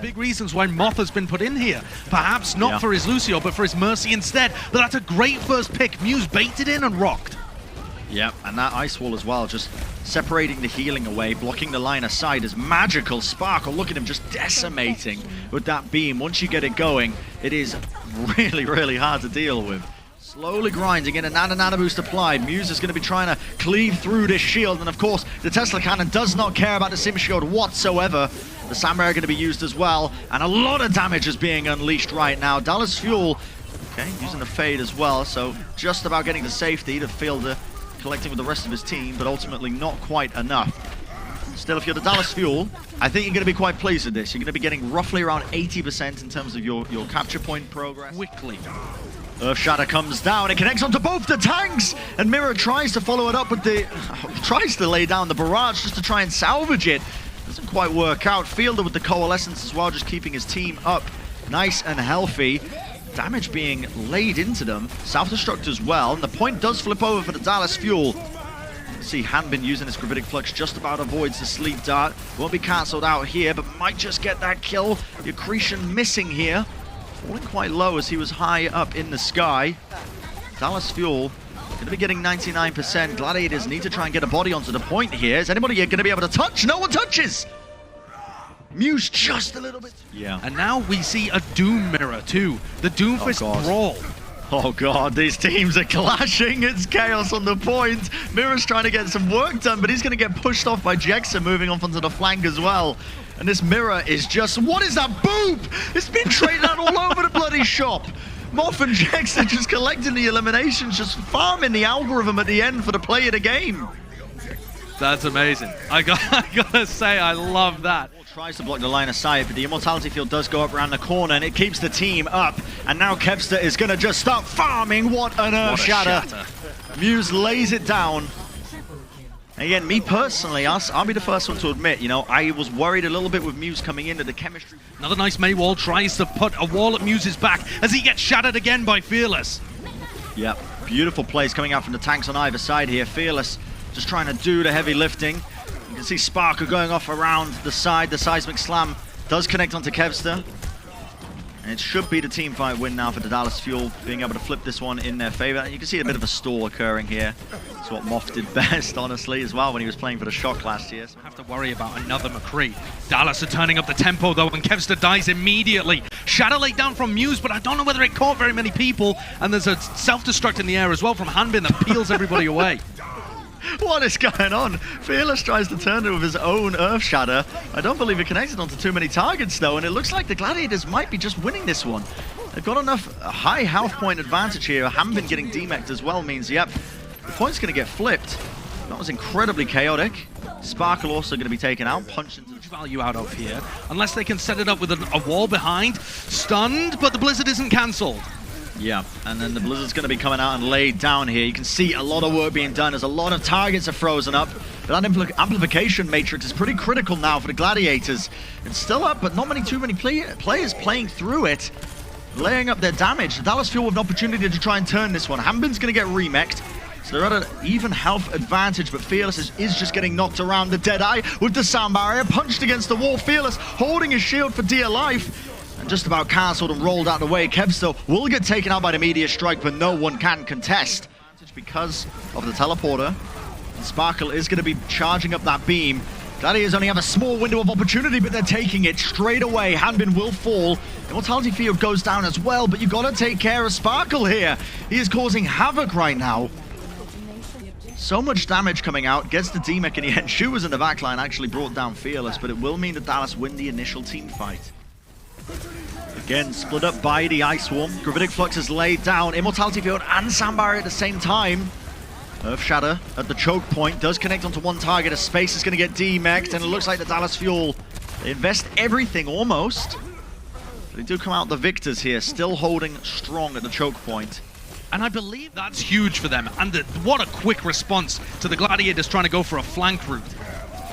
the big reasons why Moth has been put in here. Perhaps not for his Lucio, but for his Mercy instead. But that's a great first pick. Muse baited in and rocked. Yep, and that Ice Wall as well, just separating the healing away, blocking the line aside is magical. Sparkle, look at him just decimating with that beam. Once you get it going, it is really, really hard to deal with. Slowly grinding in, a nana boost applied. Muse is going to be trying to cleave through this shield, and of course, the Tesla Cannon does not care about the Sim Shield whatsoever. The Samurai are going to be used as well, and a lot of damage is being unleashed right now. Dallas Fuel, okay, using the Fade as well, so just about getting to safety. The Fielder collecting with the rest of his team, but ultimately not quite enough. Still, if you're the Dallas Fuel, I think you're going to be quite pleased with this. You're going to be getting roughly around 80% in terms of your capture point progress. Quickly. Earth Shatter comes down, it connects onto both the tanks, and Mirror tries to follow it up with the... tries to lay down the barrage just to try and salvage it. Doesn't quite work out. Fielder with the Coalescence as well, just keeping his team up nice and healthy. Damage being laid into them. Self-destruct as well, and the point does flip over for the Dallas Fuel. See Hanbin using his Gravitic Flux, just about avoids the Sleep Dart. Won't be cancelled out here, but might just get that kill. The Accretion missing here. Falling quite low as he was high up in the sky. Dallas Fuel going to be getting 99%. Gladiators need to try and get a body onto the point here. Is anybody going to be able to touch? No one touches! Muse just a little bit. Yeah. And now we see a Doom Mirror too. The Doomfist Brawl. Oh god, these teams are clashing. It's chaos on the point. Mirror's trying to get some work done, but he's going to get pushed off by Jexa, moving off onto the flank as well. And this Mirror is just... what is that boop? It's been trading out all over the bloody shop. Moth and Jexa just collecting the eliminations, just farming the algorithm at the end for the play of the game. That's amazing. I gotta say, I love that. Tries to block the line of sight, but the Immortality Field does go up around the corner, and it keeps the team up. And now Kevster is going to just start farming. What an Earth Shatter. Muse lays it down. Again, me personally, I'll be the first one to admit, you know, I was worried a little bit with Muse coming into the chemistry. Another nice May wall, tries to put a wall at Muse's back as he gets shattered again by Fearless. Yep, beautiful plays coming out from the tanks on either side here. Fearless just trying to do the heavy lifting. You can see Sparker going off around the side. The Seismic Slam does connect onto Kevster. And it should be the team fight win now for the Dallas Fuel, being able to flip this one in their favor. And you can see a bit of a stall occurring here. That's what Moth did best, honestly, as well, when he was playing for the Shock last year. Have to worry about another McCree. Dallas are turning up the tempo, though, and Kevster dies immediately. Shadow laid down from Muse, but I don't know whether it caught very many people. And there's a self-destruct in the air as well from Hanbin that peels everybody away. What is going on? Fearless tries to turn it with his own Earth Shatter. I don't believe it connected onto too many targets, though, and it looks like the Gladiators might be just winning this one. They've got enough high health point advantage here. Hanbin getting demeched as well means, yep, the point's going to get flipped. That was incredibly chaotic. Sparkle also going to be taken out, punched into value out of here, unless they can set it up with a wall behind. Stunned, but the Blizzard isn't cancelled. Yeah, and then the Blizzard's going to be coming out and laid down here. You can see a lot of work being done as a lot of targets are frozen up. But that amplification matrix is pretty critical now for the Gladiators. It's still up, but not too many players playing through it, laying up their damage. The Dallas Fuel with an opportunity to try and turn this one. Hanbin's going to get remexed, so they're at an even health advantage, but Fearless is just getting knocked around the Deadeye with the sound barrier, punched against the wall. Fearless holding his shield for dear life. And just about cancelled and rolled out of the way. Kevster will get taken out by the Meteor Strike, but no one can contest. Because of the teleporter. And Sparkle is going to be charging up that beam. Gladiators only have a small window of opportunity, but they're taking it straight away. Hanbin will fall. Immortality Field goes down as well, but you got to take care of Sparkle here. He is causing havoc right now. So much damage coming out. Gets the D-Mech in the end. Shooters in the backline actually brought down Fearless, but it will mean that Dallas win the initial team fight. Again, split up by the Ice Swarm. Gravitic Flux is laid down. Immortality Field and Sound Barrier at the same time. Earth Shatter at the choke point does connect onto one target. A Space is going to get demeched, and it looks like the Dallas Fuel, they invest everything almost. But they do come out the victors here, still holding strong at the choke point. And I believe that's huge for them. And what a quick response to the Gladiators trying to go for a flank route.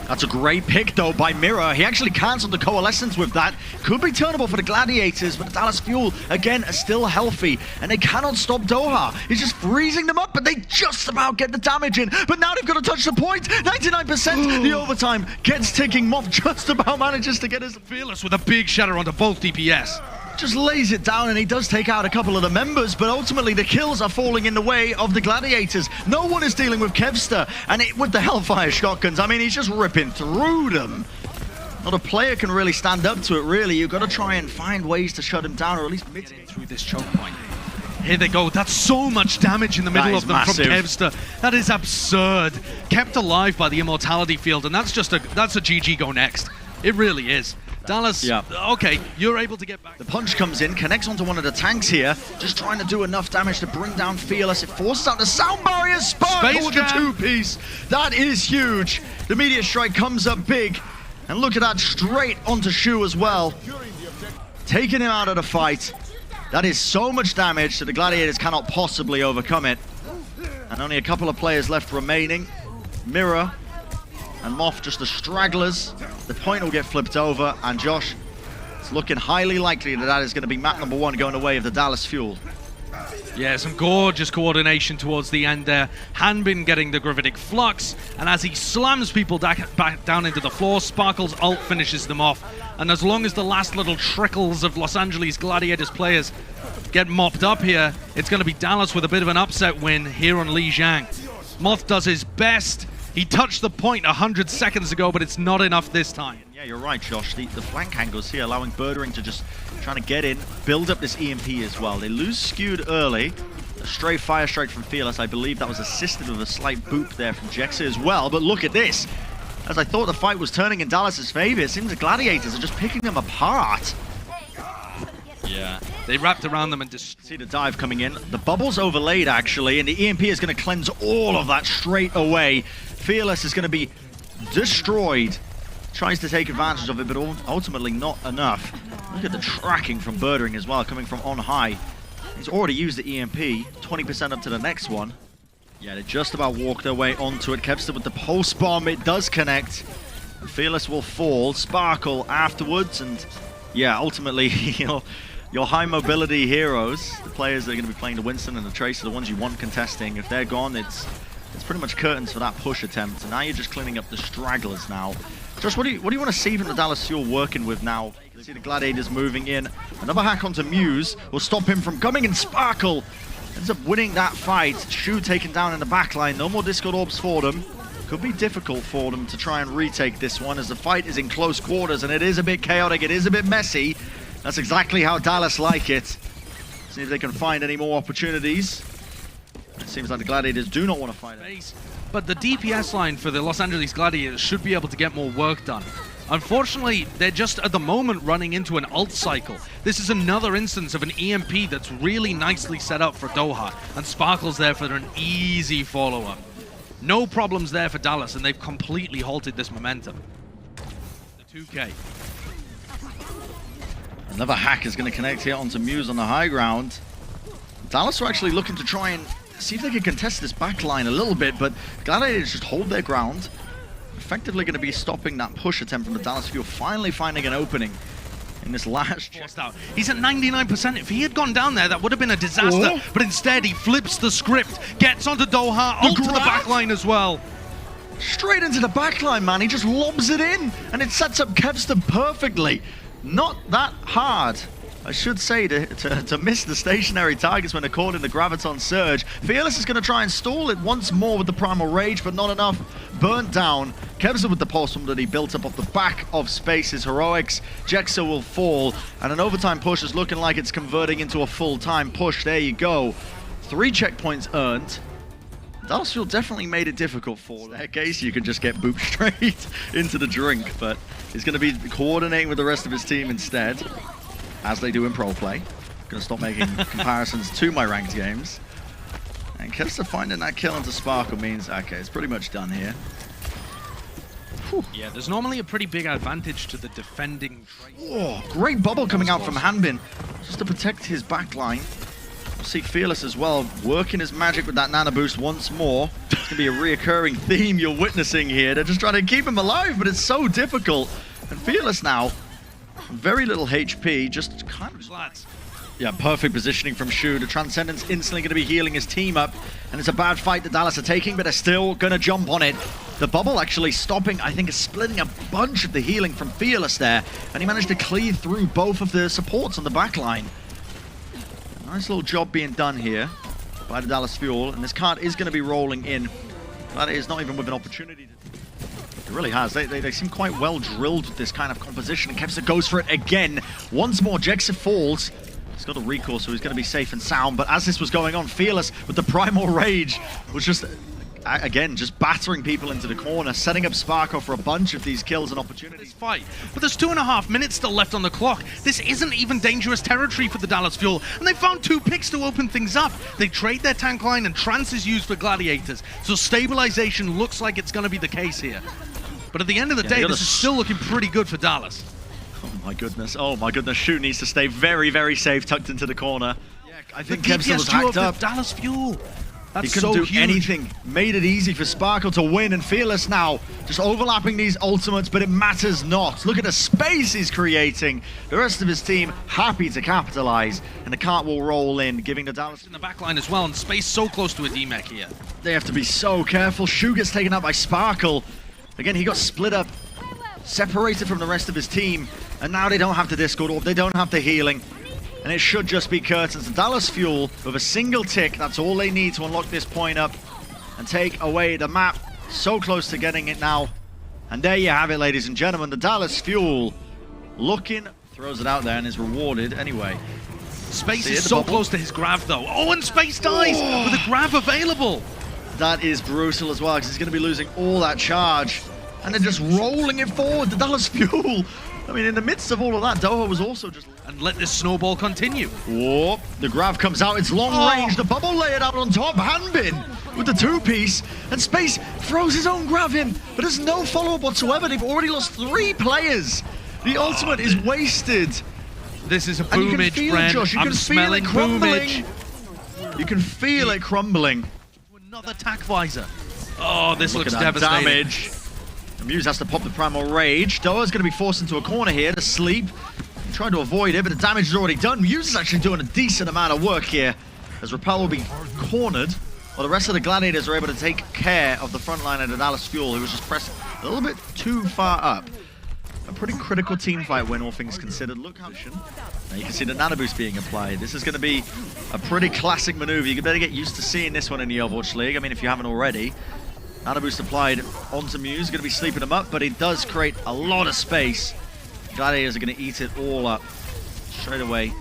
That's a great pick, though, by Mirror. He actually cancelled the Coalescence with that. Could be turnable for the Gladiators, but the Dallas Fuel, again, are still healthy, and they cannot stop Doha. He's just freezing them up, but they just about get the damage in. But now they've got to touch the point. 99%. The overtime gets ticking. Moth just about manages to get his... Fearless with a big shatter onto both DPS. Just lays it down, and he does take out a couple of the members, but ultimately the kills are falling in the way of the Gladiators. No one is dealing with Kevster, and with the Hellfire shotguns, I mean, he's just ripping through them. Not a player can really stand up to it, really. You've got to try and find ways to shut him down, or at least mitigate through this choke point. Here they go. That's so much damage in the middle of them massive. From Kevster. That is absurd. Kept alive by the Immortality Field, and that's a GG go next. It really is. Dallas, okay, you're able to get back. The punch comes in, connects onto one of the tanks here, just trying to do enough damage to bring down Fearless. It forces out the sound barrier. Spark with the two-piece. That is huge. The Meteor Strike comes up big, and look at that, straight onto Shu as well. Taking him out of the fight. That is so much damage that the Gladiators cannot possibly overcome it. And only a couple of players left remaining. Mirror and Moth, just the stragglers. The point will get flipped over, and Josh, it's looking highly likely that is going to be map number 1 going away of the Dallas Fuel. Yeah, some gorgeous coordination towards the end there. Hanbin getting the Gravitic Flux, and as he slams people back down into the floor, Sparkle's ult finishes them off. And as long as the last little trickles of Los Angeles Gladiators players get mopped up here, it's going to be Dallas with a bit of an upset win here on Lijiang. Moth does his best. He touched the point 100 seconds ago, but it's not enough this time. Yeah, you're right, Josh. The flank angles here, allowing Birdering to just trying to get in, build up this EMP as well. They lose skewed early. A stray fire strike from Fearless. I believe that was assisted with a slight boop there from Jexa as well. But look at this. As I thought the fight was turning in Dallas's favor, it seems the Gladiators are just picking them apart. Yeah, they wrapped around them and just... See the dive coming in. The bubble's overlaid, actually, and the EMP is going to cleanse all of that straight away. Fearless is going to be destroyed. Tries to take advantage of it, but ultimately not enough. Look at the tracking from Birdering as well, coming from on high. He's already used the EMP, 20% up to the next one. Yeah, they just about walked their way onto it. Kevster with the pulse bomb, it does connect. Fearless will fall. Sparkle afterwards, and yeah, ultimately, your high mobility heroes, the players that are going to be playing the Winston and the Tracer, the ones you want contesting, if they're gone, it's pretty much curtains for that push attempt. And now you're just cleaning up the stragglers now. Josh, what do you want to see from the Dallas Fuel working with now? You see the Gladiators moving in. Another hack onto Muse will stop him from coming, and Sparkle ends up winning that fight. Shu taken down in the backline. No more Discord Orbs for them. Could be difficult for them to try and retake this one, as the fight is in close quarters and it is a bit chaotic, it is a bit messy. That's exactly how Dallas like it. See if they can find any more opportunities. It seems like the Gladiators do not want to fight it. But the DPS line for the Los Angeles Gladiators should be able to get more work done. Unfortunately, they're just at the moment running into an ult cycle. This is another instance of an EMP that's really nicely set up for Doha, and Sparkle's there for an easy follow-up. No problems there for Dallas, and they've completely halted this momentum. The 2K. Another hack is going to connect here onto Muse on the high ground. Dallas are actually looking to try and see if they can contest this backline a little bit, but Gladiators just hold their ground. Effectively going to be stopping that push attempt from the Dallas Fuel, finally finding an opening in this last check. Out. He's at 99%. If he had gone down there, that would have been a disaster. But instead, he flips the script, gets onto Doha, onto the backline as well. Straight into the backline, man. He just lobs it in, and it sets up Kevster perfectly. Not that hard, I should say, to miss the stationary targets when they're caught in the Graviton Surge. Fearless is going to try and stall it once more with the Primal Rage, but not enough. Burnt down. Kevster with the pulse bomb that he built up off the back of Space's heroics. Jexa will fall, and an overtime push is looking like it's converting into a full-time push. There you go. 3 checkpoints earned. Dallas Fuel definitely made it difficult for that case. You can just get booped straight into the drink, but he's going to be coordinating with the rest of his team instead, as they do in pro play. Going to stop making comparisons to my ranked games. And Kevster finding that kill into Sparkle means, okay, it's pretty much done here. Whew. Yeah, there's normally a pretty big advantage to the defending. Oh, great bubble coming out from Hanbin, just to protect his backline. See Fearless as well, working his magic with that nano boost once more. It's going to be a reoccurring theme you're witnessing here. They're just trying to keep him alive, but it's so difficult. And Fearless now, very little HP, just kind of... Yeah, perfect positioning from Shu. The Transcendence instantly going to be healing his team up. And it's a bad fight that Dallas are taking, but they're still going to jump on it. The bubble actually stopping, I think, is splitting a bunch of the healing from Fearless there. And he managed to cleave through both of the supports on the back line. Nice little job being done here by the Dallas Fuel. And this card is going to be rolling in. That is not even with an opportunity. It really has. They seem quite well drilled with this kind of composition. And Kevster goes for it again. Once more, Jexa falls. He's got a recall, so he's going to be safe and sound. But as this was going on, Fearless with the Primal Rage was just, again, just battering people into the corner, setting up Sparko for a bunch of these kills and opportunities. Fight. But there's 2.5 minutes still left on the clock. This isn't even dangerous territory for the Dallas Fuel, and they found 2 picks to open things up. They trade their tank line, and Trance is used for Gladiators. So stabilization looks like it's going to be the case here. But at the end of the day, this is still looking pretty good for Dallas. Oh my goodness, Shu needs to stay very, very safe, tucked into the corner. Yeah, I think Kevster was hacked up. Dallas Fuel. That's he couldn't do anything. Made it easy for Sparkle to win, and Fearless now just overlapping these ultimates, but it matters not. Look at the space he's creating. The rest of his team happy to capitalize, and the cart will roll in, giving the Dallas in the back line as well, and space so close to a DMEC here. They have to be so careful. Shu gets taken out by Sparkle. Again, he got split up, separated from the rest of his team, and now they don't have the Discord orb, they don't have the healing, and it should just be curtains. The Dallas Fuel, with a single tick, that's all they need to unlock this point up and take away the map. So close to getting it now. And there you have it, ladies and gentlemen. The Dallas Fuel looking, throws it out there and is rewarded anyway. Space is so close to his grav though. Oh, and Space dies with a grav available. That is brutal as well, because he's going to be losing all that charge. And they're just rolling it forward, the Dallas Fuel. I mean, in the midst of all of that, Doha was also just... And let this snowball continue. Whoa, the grav comes out, it's long range, the bubble layered out on top, Hanbin with the 2-piece, and Space throws his own grav in, but there's no follow-up whatsoever. They've already lost 3 players. The ultimate is wasted. This is a boomage, Brent. I'm smelling boomage. You can feel it crumbling. Another tack visor. Oh, this looks devastating. Damage. Muse has to pop the Primal Rage. Doa's going to be forced into a corner here to sleep. Trying to avoid it, but the damage is already done. Muse is actually doing a decent amount of work here, as Repel will be cornered, while the rest of the Gladiators are able to take care of the front line of the Dallas Fuel, who was just pressed a little bit too far up. A pretty critical team fight when all things considered. Look how... Now you can see the nano boost being applied. This is going to be a pretty classic maneuver. You better get used to seeing this one in the Overwatch League. I mean, if you haven't already. Nano boost applied onto Muse, going to be sleeping him up, but it does create a lot of space. Gladiators are going to eat it all up straight away,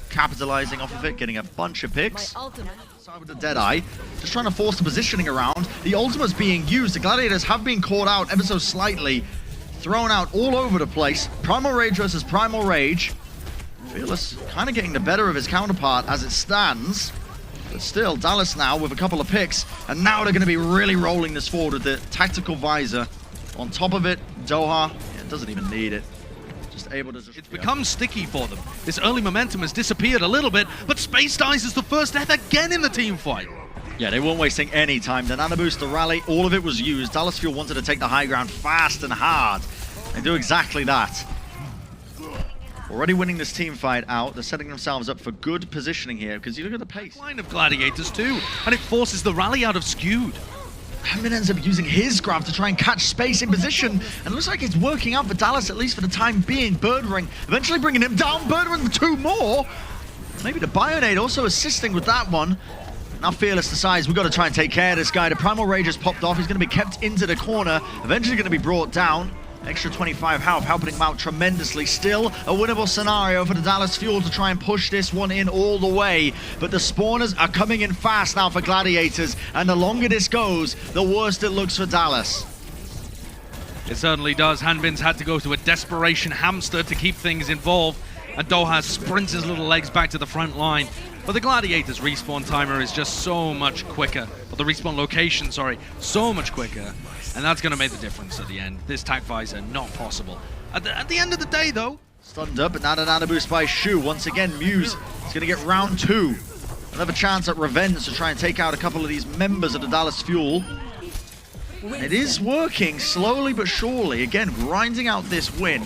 capitalizing off of it, getting a bunch of picks. Side with the Deadeye, just trying to force the positioning around. The ultimate's being used. The Gladiators have been caught out ever so slightly, thrown out all over the place. Primal Rage versus Primal Rage. Fearless kind of getting the better of his counterpart as it stands. But still, Dallas now with a couple of picks, and now they're going to be really rolling this forward with the tactical visor. On top of it, Doha, doesn't even need it. Just able to... It's become sticky for them. This early momentum has disappeared a little bit, but Space dies as the first death again in the team fight. Yeah, they weren't wasting any time. The nano boost, the rally, all of it was used. Dallas Fuel wanted to take the high ground fast and hard. They do exactly that. Already winning this team fight out. They're setting themselves up for good positioning here, because you look at the pace. Line of Gladiators too, and it forces the rally out of skewed. Hanbin ends up using his grab to try and catch Space in position, and it looks like it's working out for Dallas, at least for the time being. Birdring eventually bringing him down. Birdring with 2 more. Maybe the Bionade also assisting with that one. Now Fearless decides we've got to try and take care of this guy. The Primal Rage has popped off. He's going to be kept into the corner, eventually going to be brought down. Extra 25 health, helping him out tremendously. Still a winnable scenario for the Dallas Fuel to try and push this one in all the way. But the spawners are coming in fast now for Gladiators, and the longer this goes, the worse it looks for Dallas. It certainly does. Hanbin's had to go to a desperation hamster to keep things involved, and Doha sprints his little legs back to the front line. But the Gladiators' respawn timer is just so much quicker. Or the respawn location, sorry, so much quicker. And that's going to make the difference at the end. This tack visor, not possible. At the end of the day, though... Stunned up, but now the nano boost by Shu. Once again, Muse is going to get round 2. Another chance at revenge to try and take out a couple of these members of the Dallas Fuel. It is working slowly but surely. Again, grinding out this win.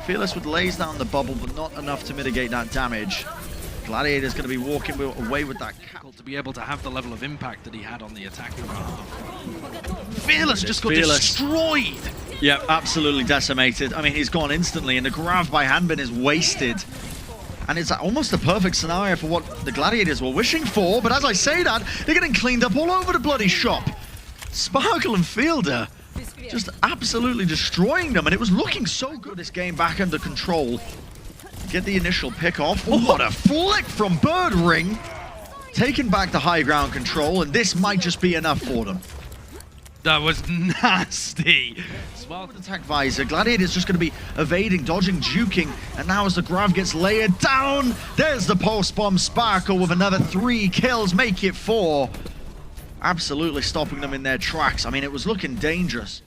Fearless would lays down the bubble, but not enough to mitigate that damage. Gladiator's going to be walking away with that cap. To be able to have the level of impact that he had on the attacking round. Fearless just got destroyed. Yep, absolutely decimated. I mean, he's gone instantly, and the grab by Hanbin is wasted. And it's almost a perfect scenario for what the Gladiators were wishing for, but as I say that, they're getting cleaned up all over the bloody shop. Sparkle and Fielder just absolutely destroying them, and it was looking so good. This game back under control. Get the initial pick off. Oh, what a flick from Birdring. Taking back the high ground control, and this might just be enough for them. That was nasty. Well, attack visor. Gladiator's just going to be evading, dodging, juking, and now as the grav gets layered down, there's the post bomb. Sparkle with another 3 kills, make it 4. Absolutely stopping them in their tracks. I mean, it was looking dangerous.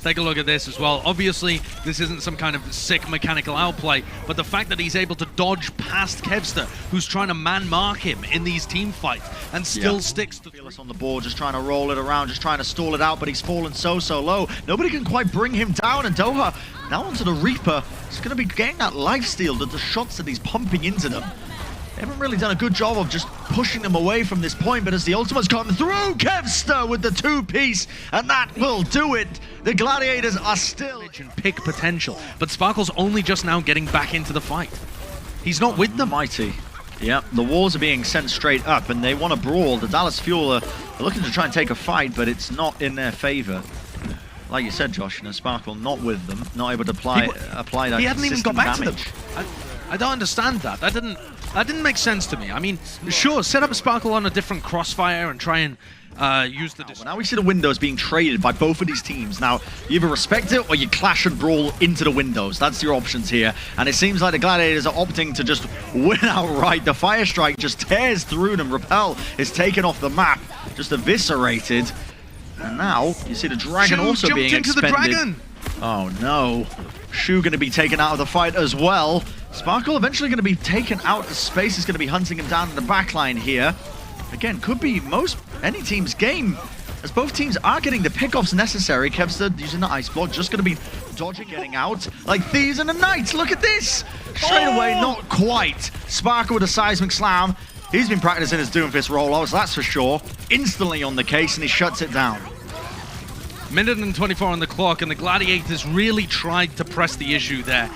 Take a look at this as well. Obviously, this isn't some kind of sick mechanical outplay, but the fact that he's able to dodge past Kevster, who's trying to man-mark him in these team fights, and still sticks to... Fearless on the board, just trying to roll it around, just trying to stall it out, but he's fallen so low. Nobody can quite bring him down, and Doha now onto the Reaper. He's going to be getting that lifesteal, the shots that he's pumping into them. They haven't really done a good job of just pushing them away from this point, but as the ultimate's come through, Kevster with the 2-piece, and that will do it. The Gladiators are still... Pick potential, but Sparkle's only just now getting back into the fight. He's not with them. Mighty. Yep, the walls are being sent straight up, and they want to brawl. The Dallas Fuel are looking to try and take a fight, but it's not in their favor. Like you said, Josh, Sparkle not with them, not able to apply that. He hadn't even got back damage. to them. I don't understand that. That didn't make sense to me. I mean, sure, set up Sparkle on a different crossfire and try and use the... Now we see the windows being traded by both of these teams. Now, you either respect it or you clash and brawl into the windows. That's your options here. And it seems like the Gladiators are opting to just win outright. The Fire Strike just tears through them. Repel is taken off the map, just eviscerated. And now, you see the Dragon also being expended. The Dragon! Oh no. Shu going to be taken out of the fight as well. Sparkle eventually going to be taken out of space. Is going to be hunting him down in the backline here. Again, could be any team's game, as both teams are getting the pickoffs necessary. Kevster using the ice block, just going to be dodging, getting out like thieves in the night. Look at this! Straight away, not quite. Sparkle with a seismic slam. He's been practicing his Doomfist rollouts, that's for sure. Instantly on the case, and he shuts it down. Minute and 24 on the clock, and the Gladiators really tried to press the issue there.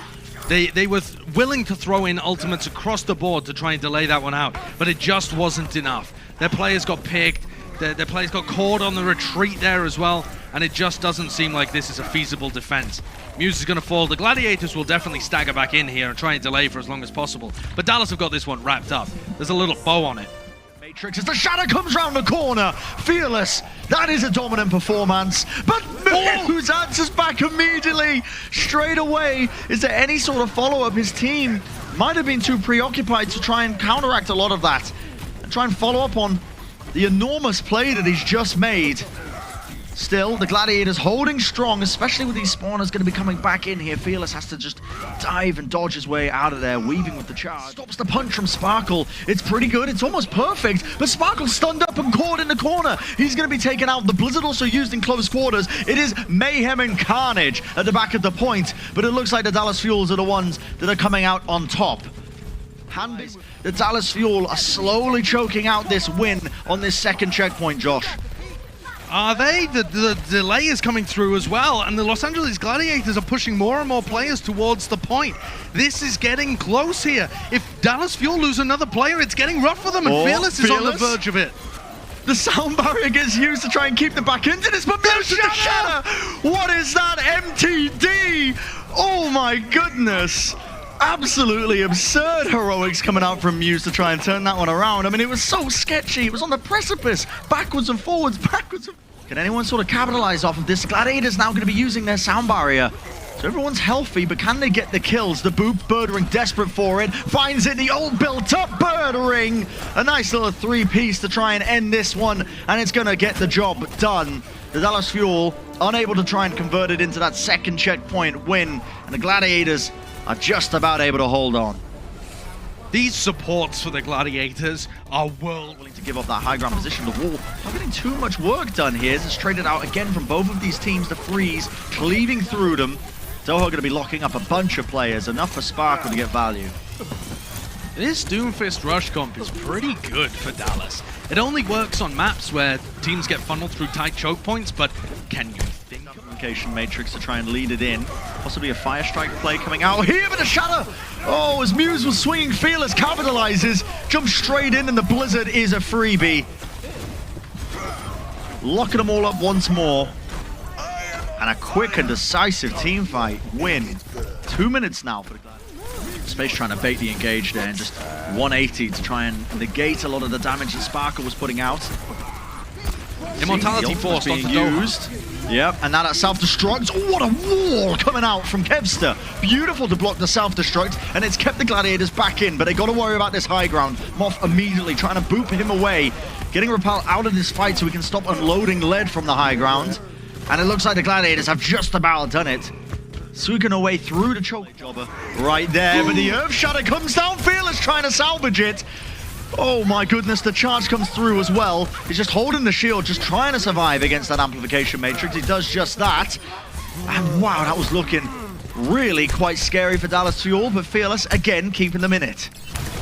They were willing to throw in ultimates across the board to try and delay that one out, but it just wasn't enough. Their players got picked, their players got caught on the retreat there as well, and it just doesn't seem like this is a feasible defense. Muse is going to fall. The Gladiators will definitely stagger back in here and try and delay for as long as possible, but Dallas have got this one wrapped up. There's a little bow on it. Matrix as the shadow comes round the corner. Fearless, that is a dominant performance, but Muse answers back immediately, straight away. Is there any sort of follow-up? His team might have been too preoccupied to try and counteract a lot of that and try and follow up on the enormous play that he's just made. Still, the Gladiators holding strong, especially with these spawners going to be coming back in here. Fearless has to just dive and dodge his way out of there, weaving with the charge. Stops the punch from Sparkle. It's pretty good. It's almost perfect, but Sparkle's stunned up and caught in the corner. He's going to be taken out. The Blizzard also used in close quarters. It is Mayhem and Carnage at the back of the point, but it looks like the Dallas Fuels are the ones that are coming out on top. The Dallas Fuel are slowly choking out this win on this second checkpoint, Josh. Are they? The delay is coming through as well, and the Los Angeles Gladiators are pushing more and more players towards the point. This is getting close here. If Dallas Fuel lose another player, it's getting rough for them, and Fearless is on the verge of it. The sound barrier gets used to try and keep them back into this, but there's the shatter! What is that? MTD! Oh my goodness! Absolutely absurd heroics coming out from Muse to try and turn that one around. I mean, it was so sketchy. It was on the precipice, backwards and forwards, backwards and... Can anyone sort of capitalize off of this? Gladiators now going to be using their sound barrier. So everyone's healthy, but can they get the kills? The boop, Birdring desperate for it, finds it, the old built-up Birdring. A nice little 3-piece to try and end this one, and it's going to get the job done. The Dallas Fuel unable to try and convert it into that second checkpoint win, and the Gladiators are just about able to hold on. These supports for the Gladiators are willing to give up that high ground position. The wall not getting too much work done here. It's traded out again from both of these teams. The freeze cleaving through them. Doha going to be locking up a bunch of players, enough for Sparkle to get value. This Doomfist rush comp is pretty good for Dallas. It only works on maps where teams get funneled through tight choke points, but can you think of communication matrix to try and lead it in? Possibly a fire strike play coming out here, but a shatter! Oh, as Muse was swinging, Fearless capitalizes, jumps straight in, and the Blizzard is a freebie. Locking them all up once more. And a quick and decisive team fight win. 2 minutes now for the Gladiators. Space trying to bait the engage there and just 180 to try and negate a lot of the damage that Sparkle was putting out. Immortality force being used. Yep, and now that self-destruct. Oh, what a wall coming out from Kevster. Beautiful to block the self-destruct, and it's kept the Gladiators back in, but they got to worry about this high ground. Moth immediately trying to boop him away, getting Repel out of this fight so we can stop unloading lead from the high ground. And it looks like the Gladiators have just about done it. Sweeping away through the choke jobber right there, but the Earth Shatter comes down. Fearless trying to salvage it. Oh my goodness, the charge comes through as well. He's just holding the shield, just trying to survive against that amplification matrix. He does just that. And wow, that was looking really quite scary for Dallas Fuel, but Fearless again keeping them in it.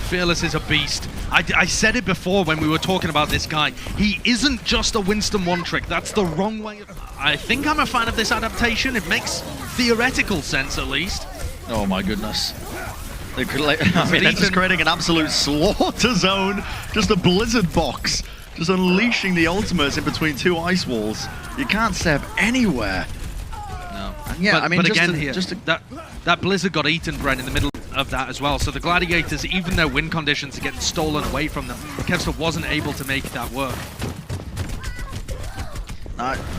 Fearless is a beast. I said it before when we were talking about this guy. He isn't just a Winston one-trick. That's the wrong way. I think I'm a fan of this adaptation. It makes theoretical sense, at least. Oh my goodness. I mean, they're just creating an absolute slaughter zone. Just a Blizzard box. Just unleashing the ultimates in between two ice walls. You can't step anywhere. No. And yeah, but, I mean, but again, that Blizzard got eaten, Brent, in the middle of that as well. So the Gladiators, even their win conditions are getting stolen away from them. Kevster wasn't able to make that work.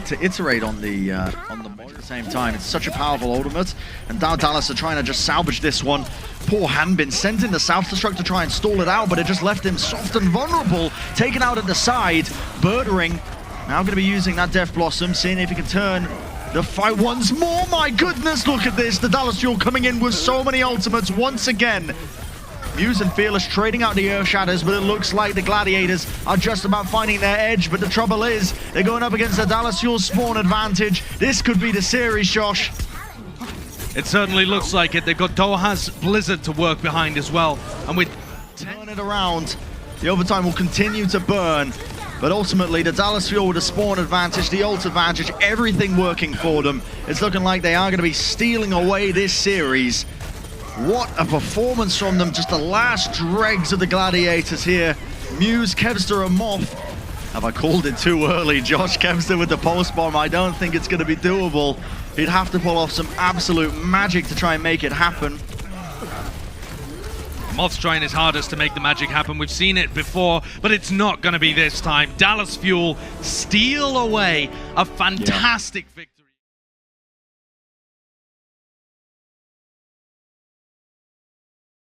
To iterate on the mod at the same time, it's such a powerful ultimate, and now Dallas are trying to just salvage this one. Poor Hanbin sent in the self-destruct to try and stall it out, but it just left him soft and vulnerable, taken out at the side. Birdering now going to be using that Death Blossom, seeing if he can turn the fight once more. My goodness, look at this. The Dallas Fuel coming in with so many ultimates once again. Muse and Fearless trading out the Earth Shatters, but it looks like the Gladiators are just about finding their edge. But the trouble is, they're going up against the Dallas Fuel spawn advantage. This could be the series, Josh. It certainly looks like it. They've got Doha's Blizzard to work behind as well. And with turn it around, the overtime will continue to burn. But ultimately, the Dallas Fuel with the spawn advantage, the ult advantage, everything working for them. It's looking like they are going to be stealing away this series. What a performance from them. Just the last dregs of the Gladiators here. Muse, Kevster, and Moth. Have I called it too early? Josh Kevster with the pulse bomb. I don't think it's going to be doable. He'd have to pull off some absolute magic to try and make it happen. Moth's trying his hardest to make the magic happen. We've seen it before, but it's not going to be this time. Dallas Fuel steal away a fantastic victory.